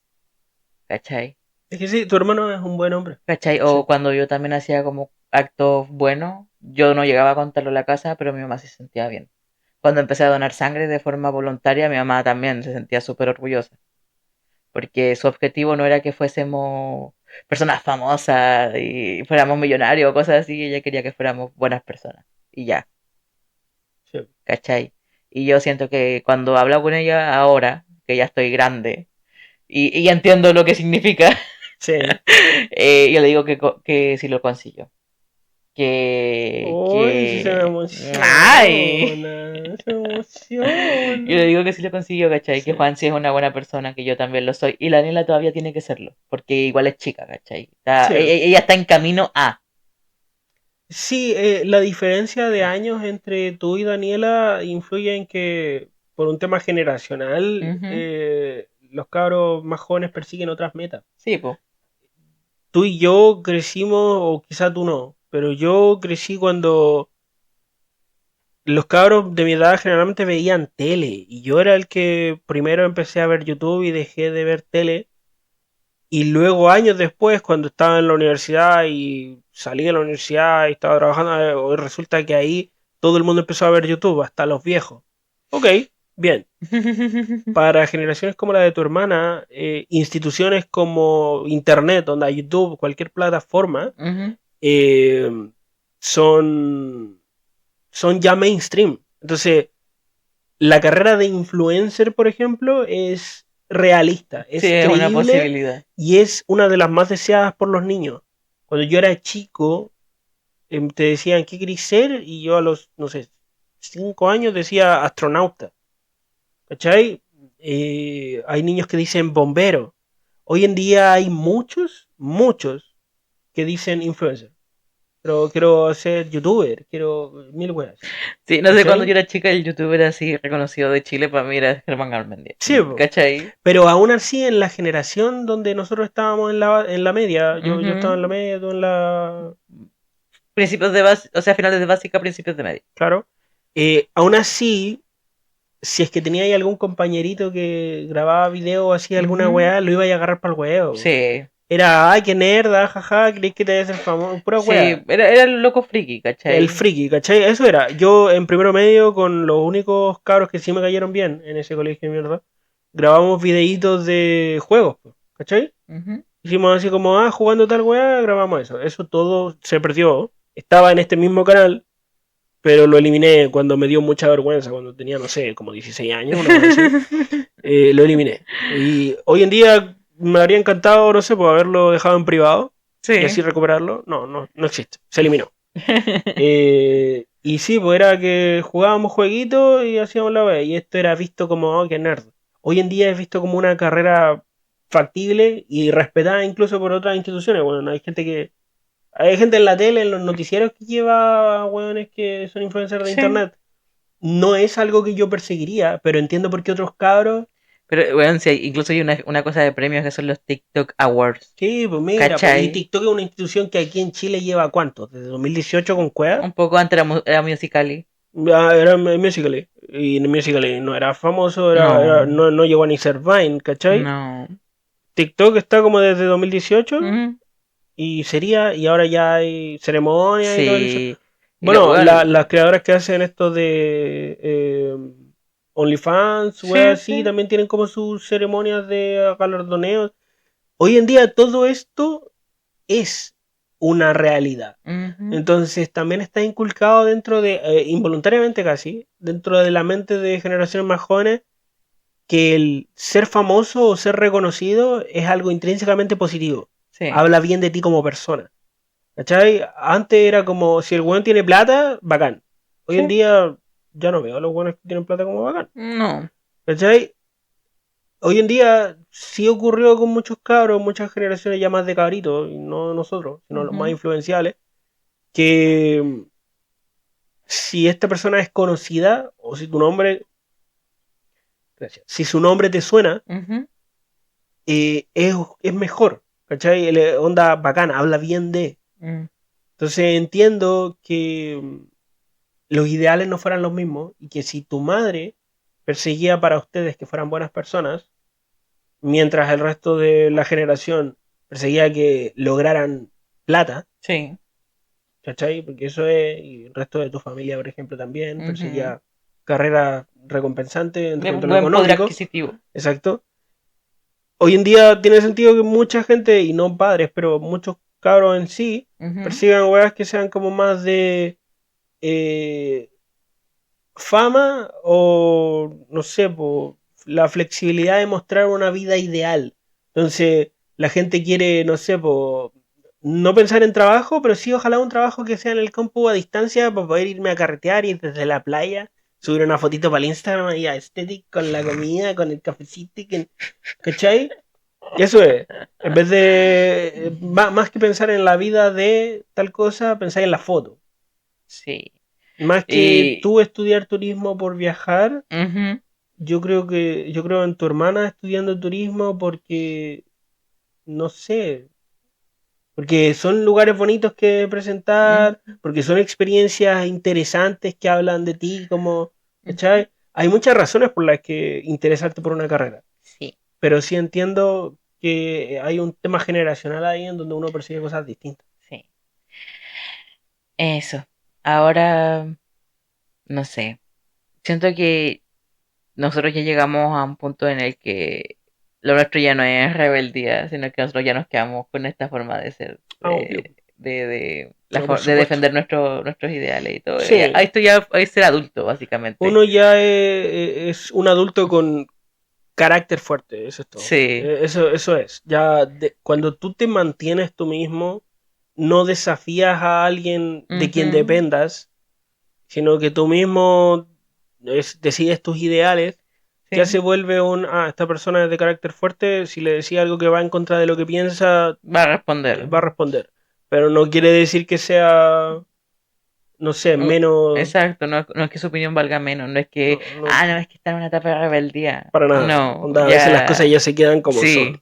¿cachai? Es que sí, tu hermano es un buen hombre. ¿Cachai? O Sí. cuando yo también hacía como actos buenos, yo no llegaba a contarlo en la casa, pero mi mamá se sentía bien. Cuando empecé a donar sangre de forma voluntaria, mi mamá también se sentía súper orgullosa, porque su objetivo no era que fuésemos personas famosas y fuéramos millonarios o cosas así, ella quería que fuéramos buenas personas. Y ya, Sí. ¿cachai? Y yo siento que cuando hablo con ella ahora, que ya estoy grande, y ya entiendo lo que significa, Sí. yo le digo que sí lo consigo. Uy, sí se me Que... ¡Ay! emociona, se Yo le emociona. digo que sí lo consiguió, ¿cachai? Que Sí. Juan sí es una buena persona, que yo también lo soy. Y la Daniela todavía tiene que serlo, porque igual es chica, ¿cachai? Sí. Ella está en camino a. Sí, la diferencia de años entre tú y Daniela influye en que, por un tema generacional, Ujú. los cabros más jóvenes persiguen otras metas. Sí, pues. Tú y yo crecimos, o quizá tú no, pero yo crecí cuando los cabros de mi edad generalmente veían tele y yo era el que primero empecé a ver YouTube y dejé de ver tele. Y luego años después, cuando estaba en la universidad y salí de la universidad y estaba trabajando, resulta que ahí todo el mundo empezó a ver YouTube, hasta los viejos. Ok, bien. Para generaciones como la de tu hermana, instituciones como Internet, onda YouTube, cualquier plataforma, Ujú. eh, son, son ya mainstream. Entonces, la carrera de influencer, por ejemplo, es realista, Sí, es es una creíble posibilidad. y es una de las más deseadas por los niños. Cuando yo era chico, te decían, ¿qué querés ser? Y yo a los, no sé, 5 años decía astronauta. ¿Cachai? Hay niños que dicen bombero. Hoy en día hay muchos que dicen influencer. Pero quiero ser youtuber, quiero mil weas. Sí, no sé, cuando yo ¿Cachai? era chica, el youtuber así reconocido de Chile para mí era Germán Garmendia. Sí, po. ¿Cachai? Pero aún así, en la generación donde nosotros estábamos en la media, yo estaba en la Ujú. media, tú en la. Principios de base, o sea, finales de básica, principios de media. Claro. Aún así, si es que tenía ahí algún compañerito que grababa video o hacía alguna Ujú. weá, lo iba a agarrar para el weá. Sí, Era, ay, qué nerda, jaja, creí que te ibas a hacer famoso, pura sí, weá. era el loco friki, El ¿cachai? friki, ¿cachai? Eso era. Yo en primero medio, con los únicos cabros que sí me cayeron bien en ese colegio de mierda, grabamos videitos de juegos, po, ¿cachai? Ujú. Hicimos así como, jugando tal weá, grabamos eso. Eso todo se perdió. Estaba en este mismo canal, pero lo eliminé cuando me dio mucha vergüenza, cuando tenía, no sé, como 16 años, una cosa así. Lo eliminé. Y hoy en día me habría encantado, no sé, pues haberlo dejado en privado y así Sí. recuperarlo. No, no, no existe. Se eliminó. Y sí, pues era que jugábamos jueguitos y hacíamos la wea. Y esto era visto como, oh, qué nerd. Hoy en día es visto como una carrera factible y respetada incluso por otras instituciones. Bueno, hay gente en la tele, en los noticieros que lleva weones que son influencers de Sí. internet. No es algo que yo perseguiría, pero entiendo por qué otros cabros. Pero, bueno, sí, incluso hay una cosa de premios que son los TikTok Awards. Sí, pues mira, pues, y ¿Cachai? TikTok es una institución que aquí en Chile lleva ¿cuánto? ¿Desde 2018 con Cueva? Un poco antes era Musical.ly. Era en Musical.ly. Y en Musical.ly no era famoso, No, no llegó a ni ser Vine, ¿cachai? no. TikTok está como desde 2018 Ujú. y ahora ya hay ceremonias y todo eso. Sí. Y lo, Bueno, bueno, las creadoras que hacen esto de OnlyFans, sí, weas así, sí. también tienen como sus ceremonias de galardoneos. Hoy en día todo esto es una realidad. Ujú. Entonces también está inculcado dentro de, involuntariamente casi, dentro de la mente de generaciones más jóvenes, que el ser famoso o ser reconocido es algo intrínsecamente positivo. Sí. Habla bien de ti como persona. ¿Cachai? Antes era como, si el weón tiene plata, bacán. Hoy en Sí. día ya no veo a los weones que tienen plata como bacán. No. ¿Cachai? Hoy en día sí ocurrió con muchos cabros, muchas generaciones ya más de cabritos, y no nosotros, sino los más Ujú. influenciales, que si esta persona es conocida o si tu nombre, gracias, si su nombre te suena, Ujú. es mejor, ¿cachai? Onda bacana, habla bien de. Mm. Entonces entiendo que los ideales no fueran los mismos y que si tu madre perseguía para ustedes que fueran buenas personas, mientras el resto de la generación perseguía que lograran plata, Sí. ¿cachai? Porque eso es, y el resto de tu familia, por ejemplo, también Ujú. perseguía carreras recompensantes en De cuanto a lo buen poder económico, adquisitivo. exacto. Hoy en día tiene sentido que mucha gente, y no padres, pero muchos cabros en sí, Ujú. persigan weas que sean como más de eh, fama o, no sé, po, la flexibilidad de mostrar una vida ideal. Entonces, la gente quiere, no sé, po, no pensar en trabajo, pero sí ojalá un trabajo que sea en el campo a distancia para poder irme a carretear y desde la playa subir una fotito para el Instagram y a estético con la comida, con el cafecito, ¿cachai? Y eso es. En vez de, más que pensar en la vida de tal cosa, pensar en la foto. Sí. Más que Y. tú estudiar turismo por viajar, Ujú. yo creo en tu hermana estudiando turismo porque, no sé, porque son lugares bonitos que presentar, Ujú. porque son experiencias interesantes que hablan de ti, como, Ujú. ¿cachai? Hay muchas razones por las que interesarte por una carrera, Sí. pero sí entiendo que hay un tema generacional ahí en donde uno persigue cosas distintas. Sí. Eso. Ahora, no sé. Siento que nosotros ya llegamos a un punto en el que lo nuestro ya no es rebeldía, sino que nosotros ya nos quedamos con esta forma de ser, Obvio, no, por de supuesto. defender nuestros ideales y todo. Sí, Esto ya es ser adulto, básicamente. uno ya es un adulto carácter fuerte, eso es todo. Sí. Eso es. Ya cuando tú te mantienes tú mismo, no desafías a alguien de quien Ujú. dependas, sino que tú mismo decides tus ideales, ya se Sí. vuelve esta persona es de carácter fuerte, si le decía algo que va en contra de lo que piensa, Va a responder. va a responder. Pero no quiere decir que sea, no sé, Mm, menos, exacto, no, no es que su opinión valga menos, no es que, no, no, es que está en una etapa de rebeldía. para nada. No, Onda, a veces las cosas ya, ya se quedan como son. sí,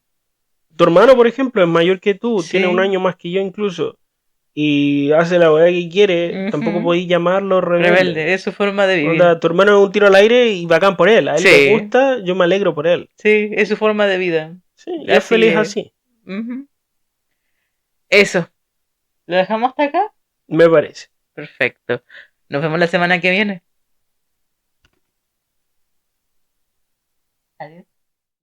Tu hermano, por ejemplo, es mayor que tú, tiene un sí, año más que yo incluso, y hace la weá que quiere, tampoco ujú. podéis llamarlo rebelde. Rebelde, es su forma de vivir. Onda, tu hermano es un tiro al aire y bacán por él. A él le Sí, gusta, yo me alegro por él. sí, es su forma de vida. Sí, y es Así feliz es. así, Ujú. Eso, ¿lo dejamos hasta acá? me parece. Perfecto. Nos vemos la semana que viene. Adiós.